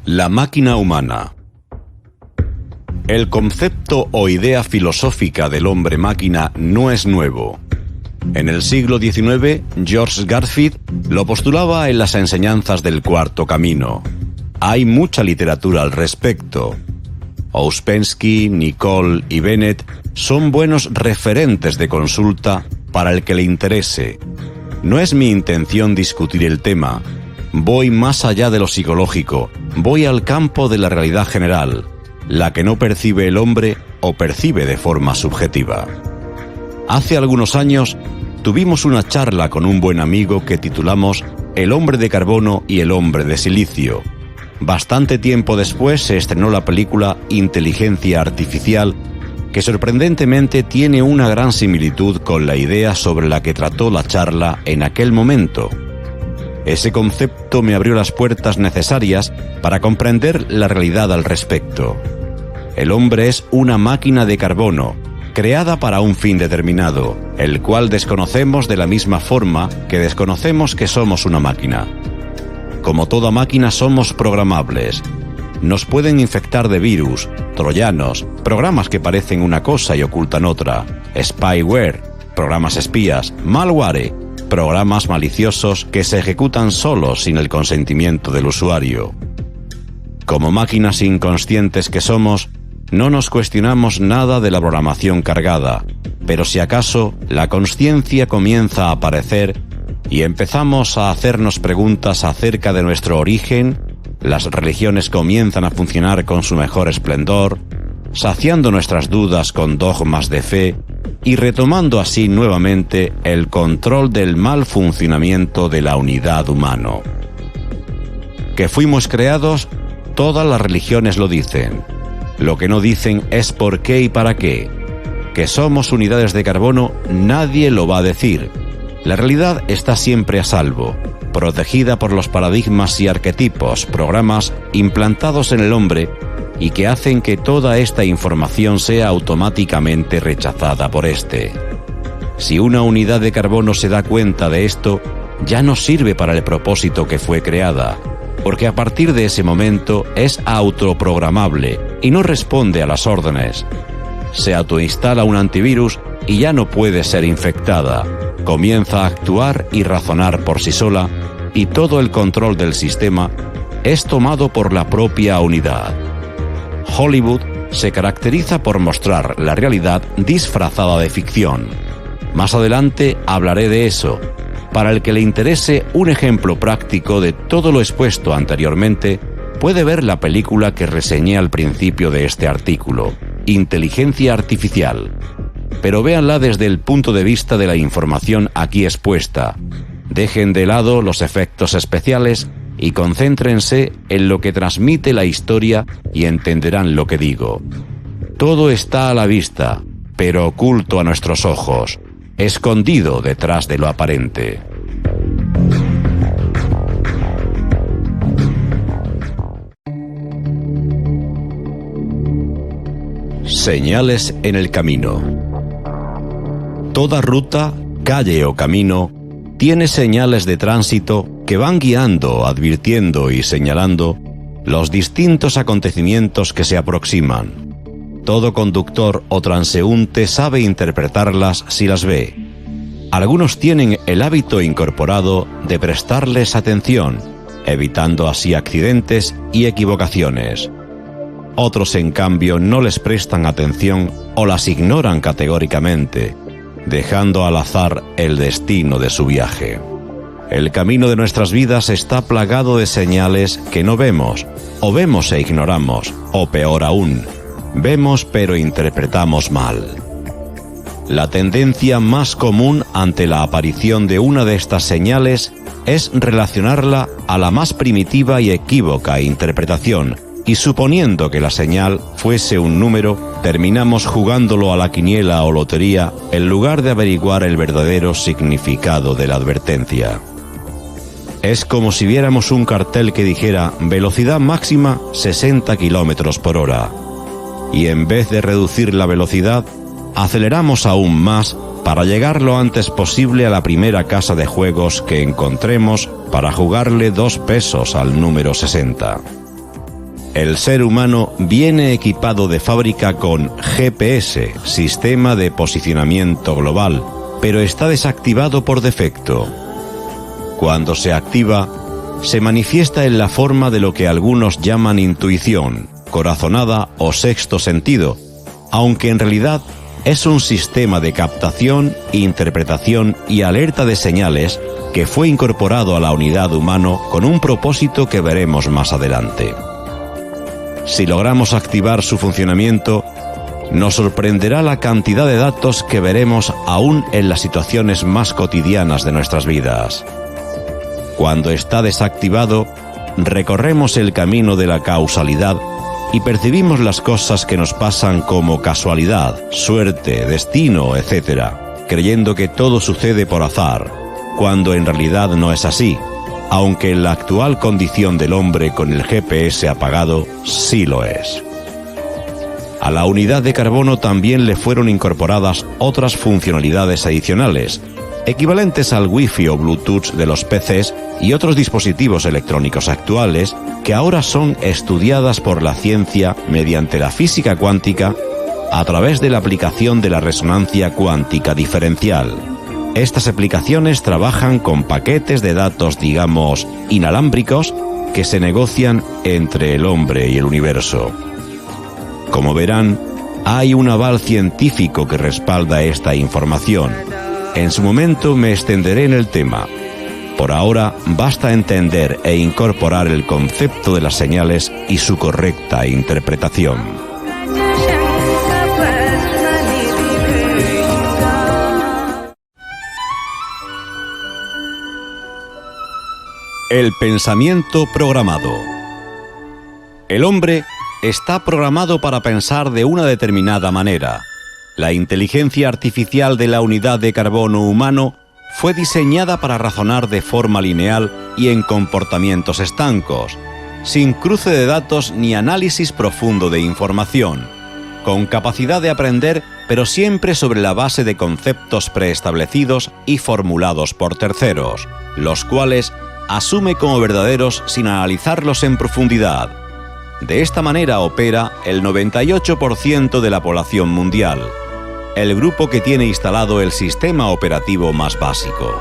La máquina humana. El concepto o idea filosófica del hombre-máquina no es nuevo. En el siglo XIX, George Garfield lo postulaba en las enseñanzas del Cuarto Camino. Hay mucha literatura al respecto. Ouspensky, Nicole y Bennett son buenos referentes de consulta para el que le interese. No es mi intención discutir el tema. Voy más allá de lo psicológico, voy al campo de la realidad general, la que no percibe el hombre o percibe de forma subjetiva. Hace algunos años tuvimos una charla con un buen amigo que titulamos El hombre de carbono y el hombre de silicio. Bastante tiempo después se estrenó la película Inteligencia Artificial, que sorprendentemente tiene una gran similitud con la idea sobre la que trató la charla en aquel momento. Ese concepto me abrió las puertas necesarias para comprender la realidad al respecto. El hombre es una máquina de carbono, creada para un fin determinado, el cual desconocemos de la misma forma que desconocemos que somos una máquina. Como toda máquina somos programables. Nos pueden infectar de virus, troyanos, programas que parecen una cosa y ocultan otra, spyware, programas espías, malware, programas maliciosos que se ejecutan solos sin el consentimiento del usuario. Como máquinas inconscientes que somos, no nos cuestionamos nada de la programación cargada, pero si acaso la consciencia comienza a aparecer y empezamos a hacernos preguntas acerca de nuestro origen, las religiones comienzan a funcionar con su mejor esplendor, saciando nuestras dudas con dogmas de fe y retomando así nuevamente el control del mal funcionamiento de la unidad humana. Que fuimos creados, todas las religiones lo dicen. Lo que no dicen es por qué y para qué. Que somos unidades de carbono, nadie lo va a decir. La realidad está siempre a salvo, protegida por los paradigmas y arquetipos, programas implantados en el hombre y que hacen que toda esta información sea automáticamente rechazada por éste. Si una unidad de carbono se da cuenta de esto, ya no sirve para el propósito que fue creada, porque a partir de ese momento es autoprogramable y no responde a las órdenes. Se autoinstala un antivirus y ya no puede ser infectada. Comienza a actuar y razonar por sí sola y todo el control del sistema es tomado por la propia unidad. Hollywood se caracteriza por mostrar la realidad disfrazada de ficción. Más adelante hablaré de eso. Para el que le interese un ejemplo práctico de todo lo expuesto anteriormente, puede ver la película que reseñé al principio de este artículo, Inteligencia Artificial. Pero véanla desde el punto de vista de la información aquí expuesta. Dejen de lado los efectos especiales y concéntrense en lo que transmite la historia y entenderán lo que digo. Todo está a la vista, pero oculto a nuestros ojos, escondido detrás de lo aparente. Señales en el camino. Toda ruta, calle o camino tiene señales de tránsito que van guiando, advirtiendo y señalando los distintos acontecimientos que se aproximan. Todo conductor o transeúnte sabe interpretarlas si las ve. Algunos tienen el hábito incorporado de prestarles atención, evitando así accidentes y equivocaciones. Otros, en cambio, no les prestan atención o las ignoran categóricamente, dejando al azar el destino de su viaje. El camino de nuestras vidas está plagado de señales que no vemos, o vemos e ignoramos, o peor aún, vemos pero interpretamos mal. La tendencia más común ante la aparición de una de estas señales es relacionarla a la más primitiva y equívoca interpretación, y suponiendo que la señal fuese un número, terminamos jugándolo a la quiniela o lotería en lugar de averiguar el verdadero significado de la advertencia. Es como si viéramos un cartel que dijera velocidad máxima 60 km por hora. Y en vez de reducir la velocidad, aceleramos aún más para llegar lo antes posible a la primera casa de juegos que encontremos para jugarle 2 pesos al número 60. El ser humano viene equipado de fábrica con GPS, Sistema de Posicionamiento Global, pero está desactivado por defecto. Cuando se activa, se manifiesta en la forma de lo que algunos llaman intuición, corazonada o sexto sentido, aunque en realidad es un sistema de captación, interpretación y alerta de señales que fue incorporado a la unidad humano con un propósito que veremos más adelante. Si logramos activar su funcionamiento, nos sorprenderá la cantidad de datos que veremos aún en las situaciones más cotidianas de nuestras vidas. Cuando está desactivado, recorremos el camino de la causalidad y percibimos las cosas que nos pasan como casualidad, suerte, destino, etc., creyendo que todo sucede por azar, cuando en realidad no es así, aunque en la actual condición del hombre con el GPS apagado sí lo es. A la unidad de carbono también le fueron incorporadas otras funcionalidades adicionales, equivalentes al Wi-Fi o Bluetooth de los PCs y otros dispositivos electrónicos actuales que ahora son estudiadas por la ciencia mediante la física cuántica a través de la aplicación de la resonancia cuántica diferencial. Estas aplicaciones trabajan con paquetes de datos, digamos, inalámbricos que se negocian entre el hombre y el universo. Como verán, hay un aval científico que respalda esta información. En su momento me extenderé en el tema. Por ahora, basta entender e incorporar el concepto de las señales y su correcta interpretación. El pensamiento programado. El hombre está programado para pensar de una determinada manera. La inteligencia artificial de la unidad de carbono humano fue diseñada para razonar de forma lineal y en comportamientos estancos, sin cruce de datos ni análisis profundo de información, con capacidad de aprender, pero siempre sobre la base de conceptos preestablecidos y formulados por terceros, los cuales asume como verdaderos sin analizarlos en profundidad. De esta manera opera el 98% de la población mundial, el grupo que tiene instalado el sistema operativo más básico.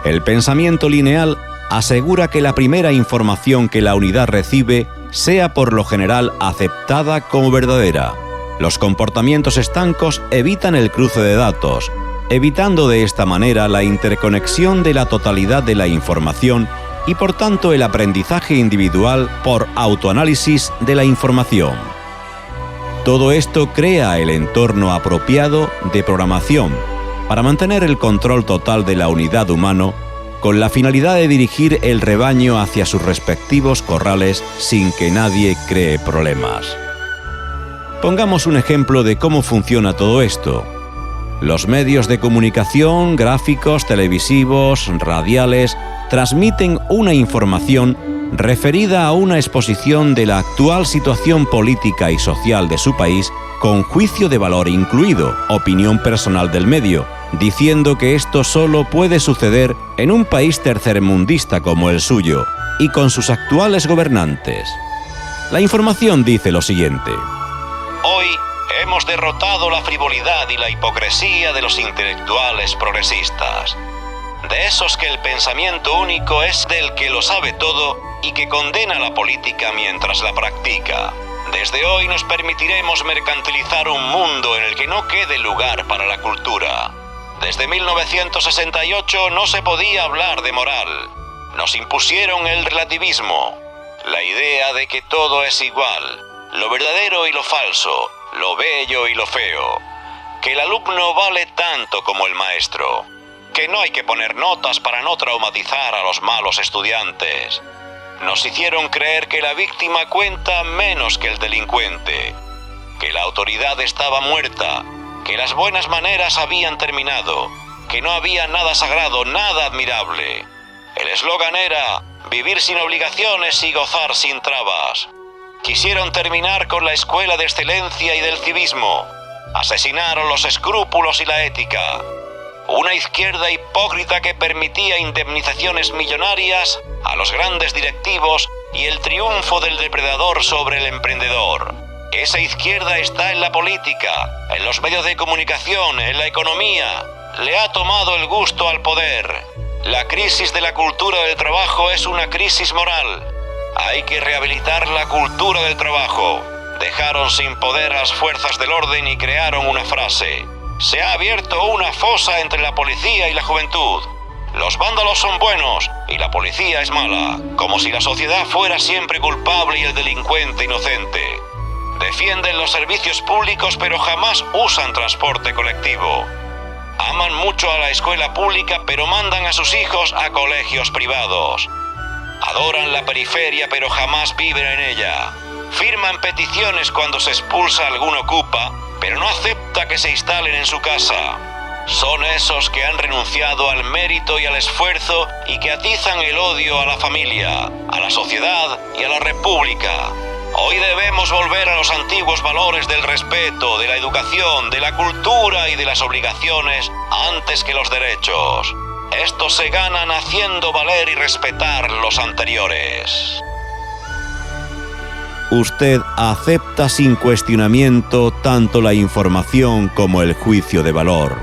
El pensamiento lineal asegura que la primera información que la unidad recibe sea por lo general aceptada como verdadera. Los comportamientos estancos evitan el cruce de datos, evitando de esta manera la interconexión de la totalidad de la información y por tanto el aprendizaje individual por autoanálisis de la información. Todo esto crea el entorno apropiado de programación para mantener el control total de la unidad humano con la finalidad de dirigir el rebaño hacia sus respectivos corrales sin que nadie cree problemas. Pongamos un ejemplo de cómo funciona todo esto. Los medios de comunicación, gráficos, televisivos, radiales, transmiten una información referida a una exposición de la actual situación política y social de su país con juicio de valor incluido, opinión personal del medio, diciendo que esto solo puede suceder en un país tercermundista como el suyo y con sus actuales gobernantes. La información dice lo siguiente: hoy hemos derrotado la frivolidad y la hipocresía de los intelectuales progresistas, de esos que el pensamiento único es del que lo sabe todo y que condena la política mientras la practica. Desde hoy nos permitiremos mercantilizar un mundo en el que no quede lugar para la cultura. Desde 1968 no se podía hablar de moral. Nos impusieron el relativismo, la idea de que todo es igual, lo verdadero y lo falso, lo bello y lo feo, que el alumno vale tanto como el maestro, que no hay que poner notas para no traumatizar a los malos estudiantes. Nos hicieron creer que la víctima cuenta menos que el delincuente, que la autoridad estaba muerta, que las buenas maneras habían terminado, que no había nada sagrado, nada admirable. El eslogan era vivir sin obligaciones y gozar sin trabas. Quisieron terminar con la escuela de excelencia y del civismo. Asesinaron los escrúpulos y la ética. Una izquierda hipócrita que permitía indemnizaciones millonarias a los grandes directivos y el triunfo del depredador sobre el emprendedor. Esa izquierda está en la política, en los medios de comunicación, en la economía. Le ha tomado el gusto al poder. La crisis de la cultura del trabajo es una crisis moral. Hay que rehabilitar la cultura del trabajo. Dejaron sin poder a las fuerzas del orden y crearon una frase: se ha abierto una fosa entre la policía y la juventud. Los vándalos son buenos y la policía es mala, como si la sociedad fuera siempre culpable y el delincuente inocente. Defienden los servicios públicos pero jamás usan transporte colectivo. Aman mucho a la escuela pública pero mandan a sus hijos a colegios privados. Adoran la periferia pero jamás viven en ella. Firman peticiones cuando se expulsa a algún ocupa, pero no acepta que se instalen en su casa. Son esos que han renunciado al mérito y al esfuerzo y que atizan el odio a la familia, a la sociedad y a la república. Hoy debemos volver a los antiguos valores del respeto, de la educación, de la cultura y de las obligaciones antes que los derechos. Estos se ganan haciendo valer y respetar los anteriores. Usted acepta sin cuestionamiento tanto la información como el juicio de valor.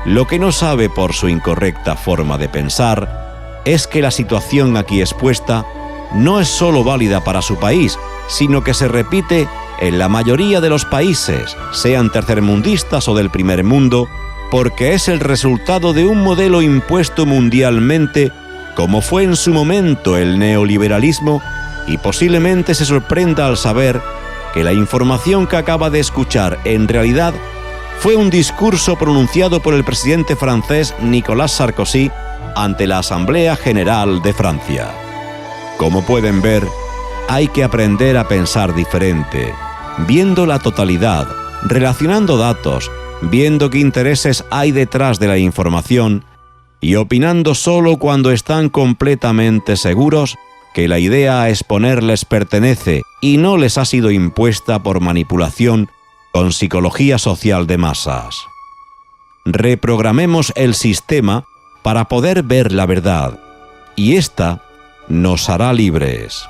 Lo que no sabe por su incorrecta forma de pensar es que la situación aquí expuesta no es solo válida para su país, sino que se repite en la mayoría de los países, sean tercermundistas o del primer mundo, porque es el resultado de un modelo impuesto mundialmente, como fue en su momento el neoliberalismo, y posiblemente se sorprenda al saber que la información que acaba de escuchar en realidad fue un discurso pronunciado por el presidente francés Nicolas Sarkozy ante la Asamblea General de Francia. Como pueden ver, hay que aprender a pensar diferente, viendo la totalidad, relacionando datos, viendo qué intereses hay detrás de la información y opinando solo cuando están completamente seguros que la idea a exponer les pertenece y no les ha sido impuesta por manipulación con psicología social de masas. Reprogramemos el sistema para poder ver la verdad, y esta nos hará libres.